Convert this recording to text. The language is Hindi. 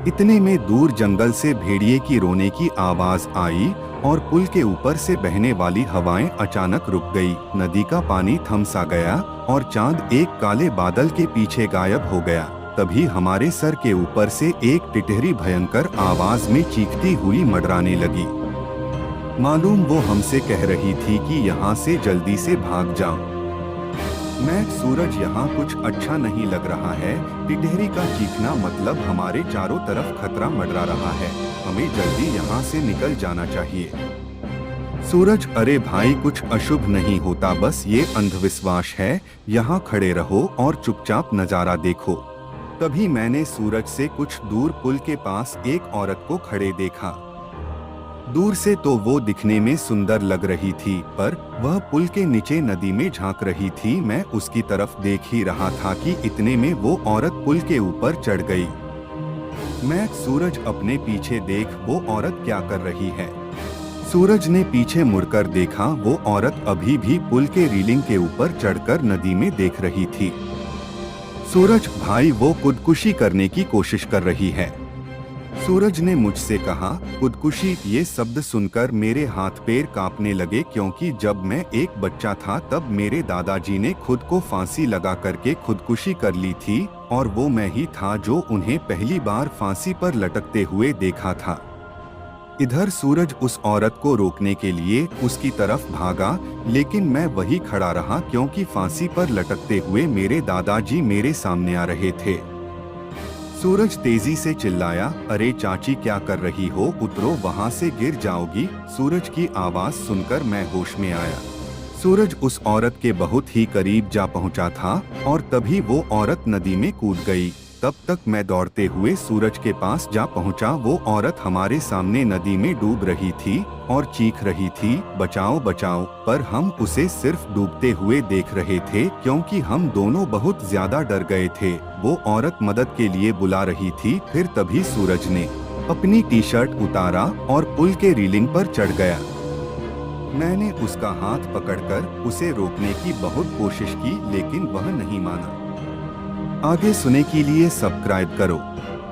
इतने में दूर जंगल से भेड़िए की रोने की आवाज आई और पुल के ऊपर से बहने वाली हवाएं अचानक रुक गई। नदी का पानी थम सा गया और चांद एक काले बादल के पीछे गायब हो गया। तभी हमारे सर के ऊपर से एक टिटहरी भयंकर आवाज में चीखती हुई मंडराने लगी। मालूम वो हमसे कह रही थी कि यहाँ से जल्दी से भाग जाओ। मैं सूरज, यहाँ कुछ अच्छा नहीं लग रहा है। टिटहरी का चीखना मतलब हमारे चारों तरफ खतरा मंडरा रहा है। हमें जल्दी यहाँ से निकल जाना चाहिए। सूरज, अरे भाई कुछ अशुभ नहीं होता, बस ये अंधविश्वास है। यहाँ खड़े रहो और चुपचाप नजारा देखो। तभी मैंने सूरज से कुछ दूर पुल के पास एक औरत को खड़े देखा। दूर से तो वो दिखने में सुंदर लग रही थी, पर वह पुल के नीचे नदी में झांक रही थी। मैं उसकी तरफ देख ही रहा था कि इतने में वो औरत पुल के ऊपर चढ़ गई। मैं सूरज, अपने पीछे देख, वो औरत क्या कर रही है। सूरज ने पीछे मुड़कर देखा, वो औरत अभी भी पुल के रेलिंग के ऊपर चढ़कर नदी में देख रही थी। सूरज भाई, वो खुदकुशी करने की कोशिश कर रही है। सूरज ने मुझसे कहा। खुदकुशी, ये शब्द सुनकर मेरे हाथ पैर कांपने लगे, क्योंकि जब मैं एक बच्चा था तब मेरे दादाजी ने खुद को फांसी लगा करके खुदकुशी कर ली थी, और वो मैं ही था जो उन्हें पहली बार फांसी पर लटकते हुए देखा था। इधर सूरज उस औरत को रोकने के लिए उसकी तरफ भागा, लेकिन मैं वही खड़ा रहा, क्योंकि फांसी पर लटकते हुए मेरे दादाजी मेरे सामने आ रहे थे। सूरज तेजी से चिल्लाया, अरे चाची क्या कर रही हो, उतरो, वहाँ से गिर जाओगी। सूरज की आवाज सुनकर मैं होश में आया। सूरज उस औरत के बहुत ही करीब जा पहुँचा था और तभी वो औरत नदी में कूद गई। तब तक मैं दौड़ते हुए सूरज के पास जा पहुँचा। वो औरत हमारे सामने नदी में डूब रही थी और चीख रही थी, बचाओ बचाओ, पर हम उसे सिर्फ डूबते हुए देख रहे थे, क्योंकि हम दोनों बहुत ज्यादा डर गए थे। वो औरत मदद के लिए बुला रही थी। फिर तभी सूरज ने अपनी टी शर्ट उतारा और पुल के रेलिंग पर चढ़ गया। मैंने उसका हाथ पकड़कर उसे रोकने की बहुत कोशिश की, लेकिन वह नहीं माना। आगे सुनने के लिए सब्सक्राइब करो।